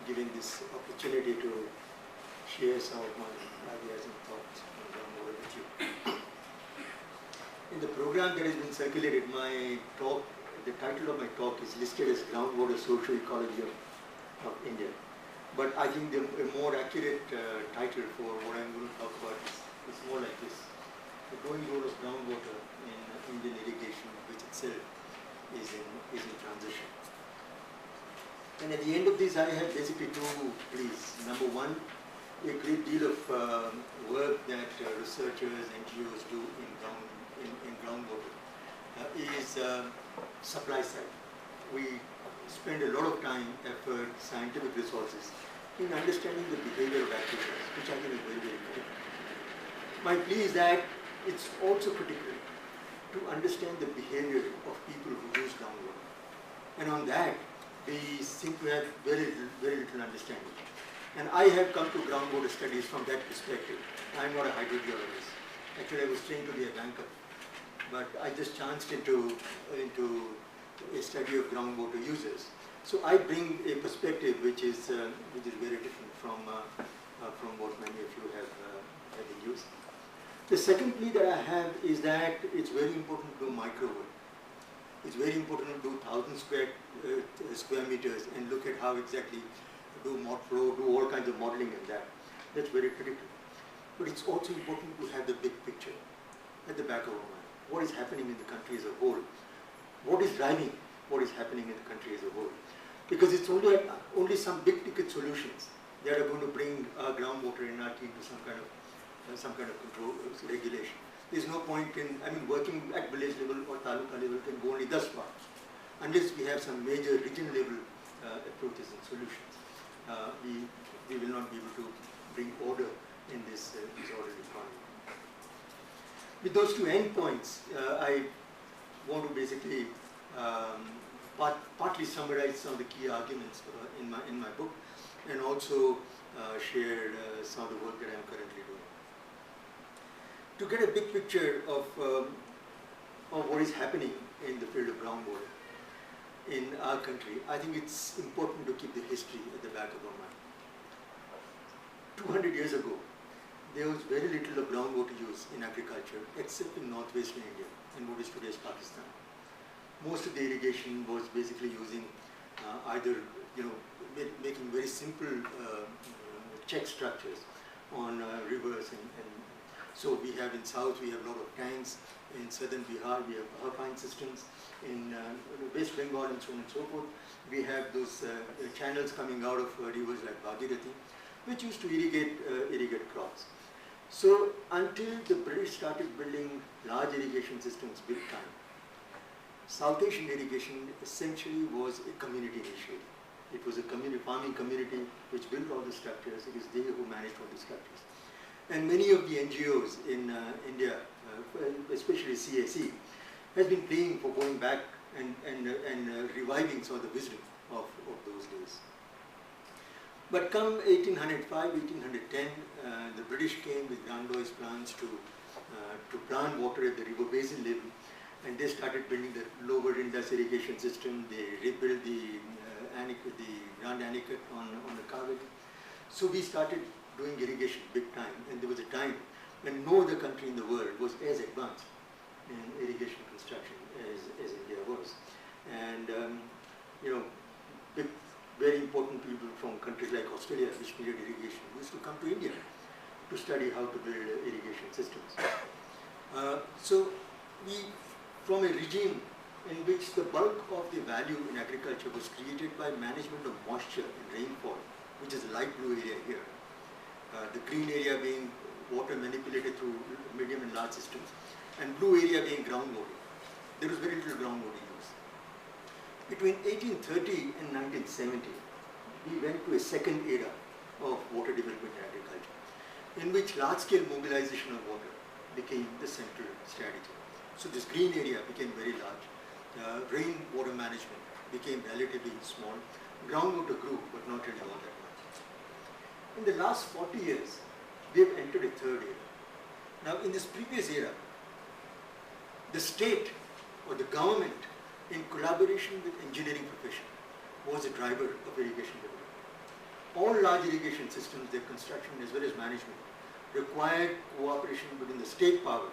giving this opportunity to share some of my ideas and thoughts on groundwater with you. In the program that has been circulated, my talk, the title of my talk is listed as Groundwater Socio-Ecology of India. But I think the more accurate title for what I'm going to talk about is more like this: the growing role of groundwater in Indian irrigation, which itself is in transition. And at the end of this, I have basically two pleas. Number one, a great deal of work that researchers, NGOs do in groundwater is supply side. We spend a lot of time, effort, scientific resources in understanding the behavior of aquifers, which I think is very, very important. My plea is that it's also critical to understand the behavior of people who use groundwater. And on that, we seem to have very little understanding. And I have come to groundwater studies from that perspective. I'm not a hydrogeologist. Actually, I was trained to be a banker. But I just chanced into a study of groundwater users. So I bring a perspective which is very different from what many of you have been using. The second plea that I have is that it's very important to do micro work. It's very important to do 1,000 square meters and look at how exactly do ModFlow, do all kinds of modeling and that. That's very critical. But it's also important to have the big picture at the back of our mind. What is happening in the country as a whole? What is driving what is happening in the country as a whole? Because it's only some big ticket solutions that are going to bring our groundwater in our team to some kind of control regulation. There's no point in, working at village level or taluka level can go only thus far, unless we have some major regional level approaches and solutions. We will not be able to bring order in this disorderly economy. With those two endpoints, I want to basically partly summarize some of the key arguments in my book, and also share some of the work that I'm currently doing. To get a big picture of what is happening in the field of groundwater in our country, I think it's important to keep the history at the back of our mind. 200 years ago, there was very little of groundwater use in agriculture, except in northwestern India, in what is today's Pakistan. Most of the irrigation was basically using either, making very simple check structures on rivers, and so we have in south, we have a lot of tanks. In southern Bihar, we have alpine systems. In West Bengal and so on and so forth, we have those channels coming out of rivers like Bhagirathi, which used to irrigate crops. So until the British started building large irrigation systems big time, South Asian irrigation essentially was a community initiative. It was a farming community which built all the structures. It is they who managed all the structures. And many of the NGOs in India, especially CSE, has been playing for going back and reviving some of the wisdom of those days. But come 1805, 1810, the British came with Grandois plans to plan water at the river basin level, and they started building the lower Indus irrigation system. They rebuilt the Grand Anicut on the Kaveri. So we started doing irrigation big time, and there was a time when no other country in the world was as advanced in irrigation construction as India was. And very important people from countries like Australia, which needed irrigation, used to come to India to study how to build irrigation systems. So we, from a regime in which the bulk of the value in agriculture was created by management of moisture and rainfall, which is the light blue area here, the green area being water manipulated through medium and large systems, and blue area being groundwater. There was very little groundwater use. Between 1830 and 1970, we went to a second era of water development in agriculture, in which large-scale mobilization of water became the central strategy. So this green area became very large. Rainwater management became relatively small. Groundwater grew, but not really all that much. In the last 40 years, we have entered a third era. Now, in this previous era, the state or the government, in collaboration with engineering profession, was a driver of irrigation development. all large irrigation systems, their construction as well as management, required cooperation between the state power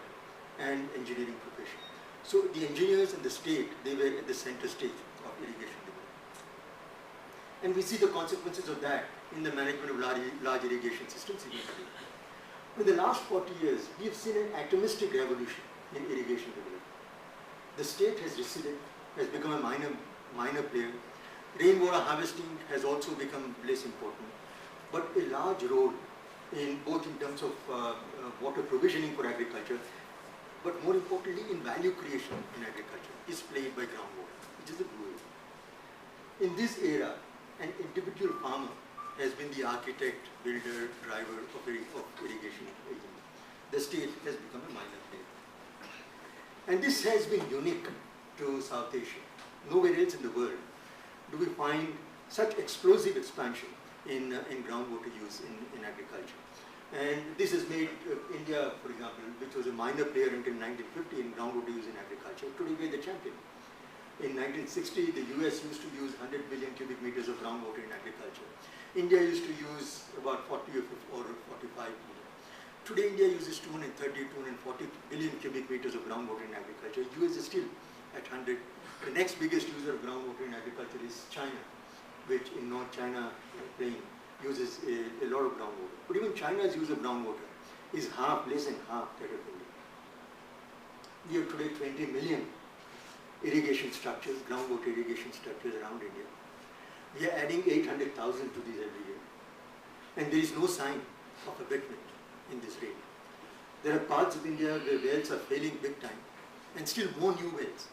and engineering profession. So the engineers and the state, they were at the center stage of irrigation development. And we see the consequences of that in the management of large irrigation systems even today. In the last 40 years, we have seen an atomistic revolution in irrigation development. The state has receded, has become a minor player. Rainwater harvesting has also become less important. But a large role in both in terms of water provisioning for agriculture, but more importantly in value creation in agriculture is played by groundwater, which is the blue area. In this era, an individual farmer has been the architect, builder, driver of irrigation agent. The state has become a minor player. And this has been unique to South Asia. Nowhere else in the world do we find such explosive expansion in groundwater use in agriculture. And this has made India, for example, which was a minor player until 1950 in groundwater use in agriculture, today we are the champion. In 1960, the US used to use 100 billion cubic meters of groundwater in agriculture. India used to use about 40 or 45 billion. Today, India uses 230, 240 billion cubic meters of groundwater in agriculture. US is still at 100. The next biggest user of groundwater in agriculture is China, which in North China plain uses a lot of groundwater. But even China's use of groundwater is less than half that of India. We have today 20 million irrigation structures, groundwater irrigation structures around India. We are adding 800,000 to these every year. And there is no sign of abatement in this rate. There are parts of India where wells are failing big time, and still more new wells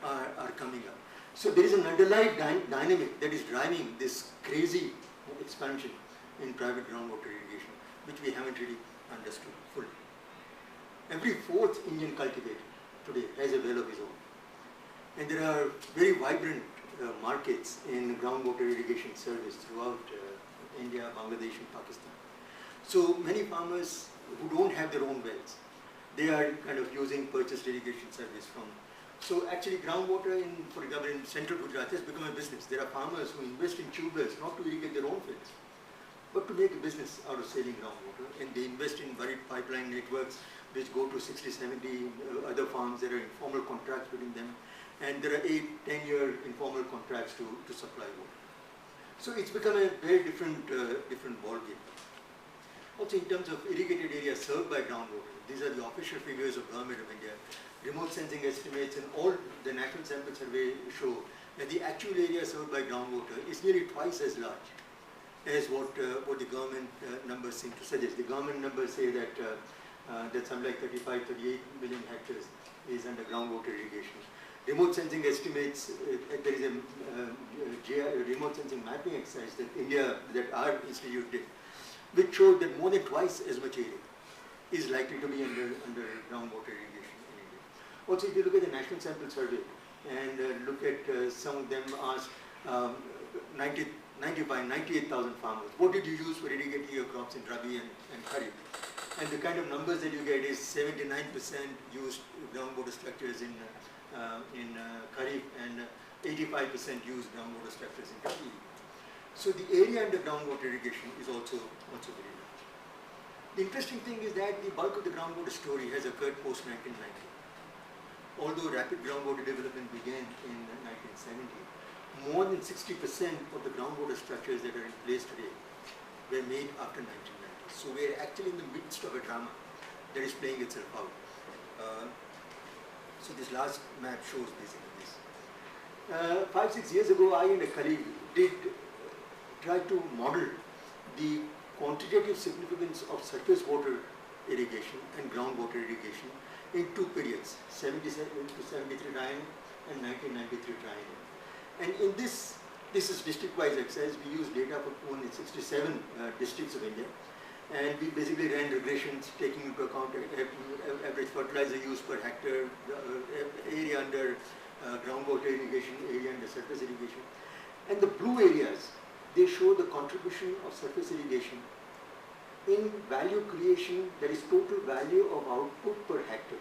are coming up. So there is an underlying dynamic that is driving this crazy expansion in private groundwater irrigation, which we haven't really understood fully. Every fourth Indian cultivator today has a well of his own. And there are very vibrant markets in groundwater irrigation service throughout India, Bangladesh and Pakistan. So many farmers who don't have their own wells, they are kind of using purchased irrigation service from. So actually groundwater for example, in central Gujarat has become a business. There are farmers who invest in tube wells not to irrigate their own fields, but to make a business out of selling groundwater. And they invest in buried pipeline networks which go to 60, 70 other farms. There are informal contracts between them. And there are 8, 10-year informal contracts to supply water. So it's become a very different ballgame. Also in terms of irrigated areas served by groundwater, these are the official figures of Government of India. Remote sensing estimates and all the National Sample Survey show that the actual area served by groundwater is nearly twice as large as what the government numbers seem to suggest. The government numbers say that something like 35, 38 million hectares is under groundwater irrigation. Remote sensing estimates, there is a remote sensing mapping exercise that our institute did, which showed that more than twice as much area is likely to be under groundwater irrigation in India. Also, if you look at the National Sample Survey and look at some of them asked 98,000 farmers, what did you use for irrigating your crops in Rabi and Kharif? And the kind of numbers that you get is 79% used groundwater structures in Kharif and 85% used groundwater structures in Rabi. So the area under groundwater irrigation is also very large. The interesting thing is that the bulk of the groundwater story has occurred post-1990. Although rapid groundwater development began in 1970, more than 60% of the groundwater structures that are in place today were made after 1990. So we're actually in the midst of a drama that is playing itself out. So this last map shows basically this. 5-6 years ago, I and a colleague did try to model the quantitative significance of surface water irrigation and groundwater irrigation in two periods, 77 to 73 triennium and 1993 triennium. And in this is district-wise exercise. We use data for 267 districts of India. And we basically ran regressions taking into account average fertilizer use per hectare, area under groundwater irrigation, area under surface irrigation. And the blue areas, they show the contribution of surface irrigation in value creation, that is total value of output per hectare.